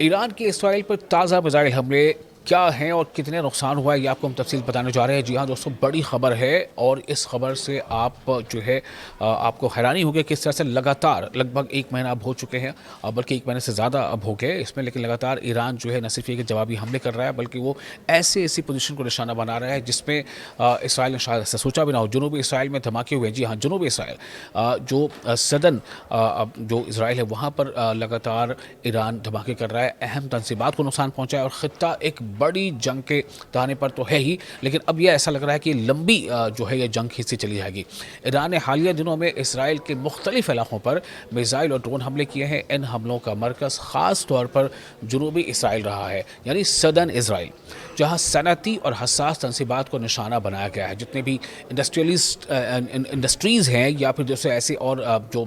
ایران کے اسرائیل پر تازہ میزائل حملے کیا ہیں اور کتنے نقصان ہوا ہے یہ آپ کو ہم تفصیل بتانے جا رہے ہیں۔ جی ہاں دوستو، بڑی خبر ہے اور اس خبر سے آپ جو ہے آپ کو حیرانی ہوگی کہ اس طرح سے لگاتار لگ بھگ ایک مہینہ اب ہو چکے ہیں، بلکہ ایک مہینے سے زیادہ اب ہو گئے اس میں، لیکن لگاتار ایران جو ہے نہ صرف یہ کہ جوابی حملے کر رہا ہے بلکہ وہ ایسی پوزیشن کو نشانہ بنا رہا ہے جس میں اسرائیل نے شاید ایسا سوچا بھی نہ ہو۔ جنوبی اسرائیل میں دھماکے ہوئے، جی ہاں جنوبی اسرائیل جو سدن جو اسرائیل ہے وہاں پر لگاتار ایران دھماکے کر رہا ہے، اہم تنصیبات کو نقصان پہنچا ہے اور خطہ ایک بڑی جنگ کے دہانے پر تو ہے ہی، لیکن اب یہ ایسا لگ رہا ہے کہ لمبی جو ہے یہ جنگ کھینچتی چلی جائے گی۔ ایران نے حالیہ دنوں میں اسرائیل کے مختلف علاقوں پر میزائل اور ڈرون حملے کیے ہیں۔ ان حملوں کا مرکز خاص طور پر جنوبی اسرائیل رہا ہے، یعنی سدن اسرائیل، جہاں صنعتی اور حساس تنصیبات کو نشانہ بنایا گیا ہے۔ جتنے بھی انڈسٹریز ہیں یا پھر جیسے ایسے اور جو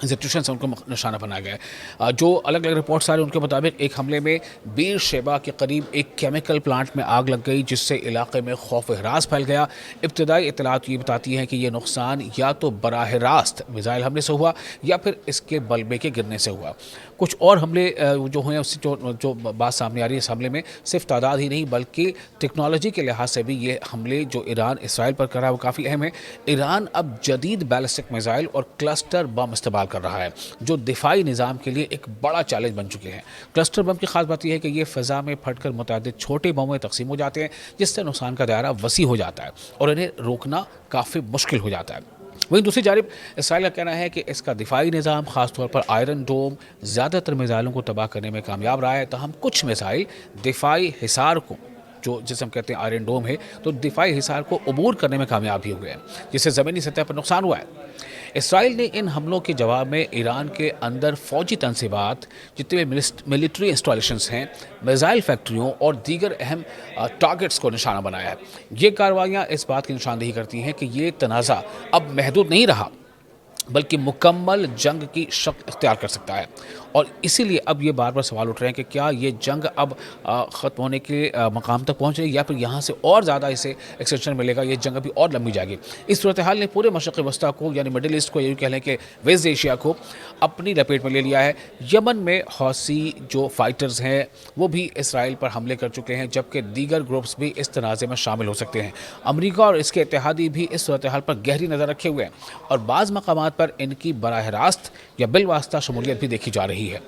انسٹیٹیوشنس ہیں ان کو نشانہ بنایا گیا ہے۔ جو الگ الگ رپورٹس آ رہے ہیں ان کے مطابق ایک حملے میں بیر شیبہ کے قریب ایک کیمیکل پلانٹ میں آگ لگ گئی، جس سے علاقے میں خوف و ہراس پھیل گیا۔ ابتدائی اطلاعات یہ بتاتی ہیں کہ یہ نقصان یا تو براہ راست میزائل حملے سے ہوا یا پھر اس کے ملبے کے گرنے سے ہوا۔ کچھ اور حملے جو ہوئے ہیں اس سے جو بات سامنے آ رہی ہے، اس حملے میں صرف تعداد ہی نہیں بلکہ ٹیکنالوجی کے لحاظ سے بھی یہ حملے جو ایران اسرائیل پر کر رہا ہے وہ کافی اہم ہے۔ ایران اب جدید بیلسٹک میزائل اور کلسٹر بم استعمال کر رہا ہے جو دفاعی نظام کے لیے ایک بڑا چیلنج بن چکے ہیں۔ کلسٹر بم کی خاص بات یہ ہے کہ یہ فضا میں پھٹ کر متعدد چھوٹے بموں میں تقسیم ہو جاتے ہیں، جس سے نقصان کا دائرہ وسیع ہو جاتا ہے اور انہیں روکنا کافی مشکل ہو جاتا ہے۔ وہیں دوسری جانب اسرائیل کا کہنا ہے کہ اس کا دفاعی نظام خاص طور پر آئرن ڈوم زیادہ تر میزائلوں کو تباہ کرنے میں کامیاب رہا ہے، تاہم کچھ میزائل دفاعی حصار کو جسے ہم کہتے ہیں آئرن ڈوم ہے تو دفاعی حصار کو عبور کرنے میں کامیاب بھی ہوئے ہیں، جس سے زمینی سطح پر نقصان ہوا ہے۔ اسرائیل نے ان حملوں کے جواب میں ایران کے اندر فوجی تنصیبات، جتنے بھی ملٹری انسٹالیشنز ہیں، میزائل فیکٹریوں اور دیگر اہم ٹارگٹس کو نشانہ بنایا ہے۔ یہ کارروائیاں اس بات کی نشاندہی کرتی ہیں کہ یہ تنازع اب محدود نہیں رہا بلکہ مکمل جنگ کی شکل اختیار کر سکتا ہے، اور اسی لیے اب یہ بار بار سوال اٹھ رہے ہیں کہ کیا یہ جنگ اب ختم ہونے کے مقام تک پہنچے یا پھر یہاں سے اور زیادہ اسے ایکسٹینشن ملے گا، یہ جنگ ابھی اور لمبی جائے گی۔ اس صورتحال نے پورے مشرق وسطیٰ کو یعنی مڈل ایسٹ کو، یہ کہہ لیں کہ ویسٹ ایشیا کو اپنی لپیٹ میں لے لیا ہے۔ یمن میں حوثی جو فائٹرز ہیں وہ بھی اسرائیل پر حملے کر چکے ہیں، جبکہ دیگر گروپس بھی اس تنازع میں شامل ہو سکتے ہیں۔ امریکہ اور اس کے اتحادی بھی اس صورتحال پر گہری نظر رکھے ہوئے ہیں اور بعض مقامات پر ان کی براہ راست یا بالواسطہ شمولیت بھی دیکھی جا رہی ہے۔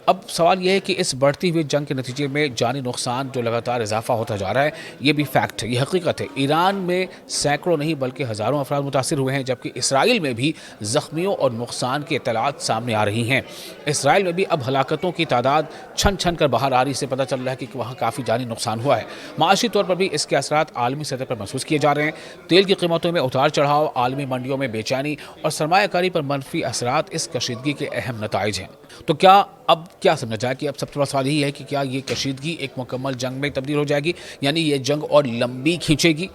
اب سوال یہ ہے کہ اس بڑھتی ہوئی جنگ کے نتیجے میں جانی نقصان جو لگاتار اضافہ ہوتا جا رہا ہے، یہ بھی فیکٹ ہے، یہ حقیقت ہے۔ ایران میں سینکڑوں نہیں بلکہ ہزاروں افراد متاثر ہوئے ہیں، جبکہ اسرائیل میں بھی زخمیوں اور نقصان کی اطلاعات سامنے آ رہی ہیں۔ اسرائیل میں بھی اب ہلاکتوں کی تعداد چھن چھن کر باہر آ رہی سے پتہ چل رہا ہے کہ وہاں کافی جانی نقصان ہوا ہے۔ معاشی طور پر بھی اس کے اثرات عالمی سطح پر محسوس کیے جا رہے ہیں۔ تیل کی قیمتوں میں اتار چڑھاؤ، عالمی منڈیوں میں بے چینی اور سرمایہ کاری پر منفی اثرات اس کشیدگی کے اہم نتائج ہیں۔ تو اب کیا سمجھا جائے کہ اب سب سے بڑا سوال یہی ہے کہ کیا یہ کشیدگی ایک مکمل جنگ میں تبدیل ہو جائے گی، یعنی یہ جنگ اور لمبی کھینچے گی،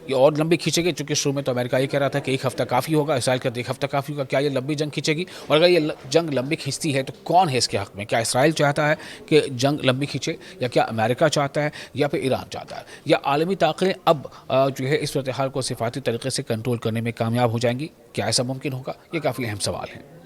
یہ اور لمبی کھینچے گی؟ چونکہ شروع میں تو امریکہ یہ کہہ رہا تھا کہ ایک ہفتہ کافی ہوگا، اسرائیل کا ایک ہفتہ کافی ہوگا۔ کیا یہ لمبی جنگ کھینچے گی؟ اور اگر یہ جنگ لمبی کھینچتی ہے تو کون ہے اس کے حق میں؟ کیا اسرائیل چاہتا ہے کہ جنگ لمبی کھینچے، یا کیا امریکہ چاہتا ہے، یا پھر ایران چاہتا ہے، یا عالمی طاقتیں اب جو ہے اس صورتحال کو صفاتی طریقے سے کنٹرول کرنے میں کامیاب ہو جائیں گی؟ کیا ایسا ممکن ہوگا؟ یہ کافی اہم سوال ہے۔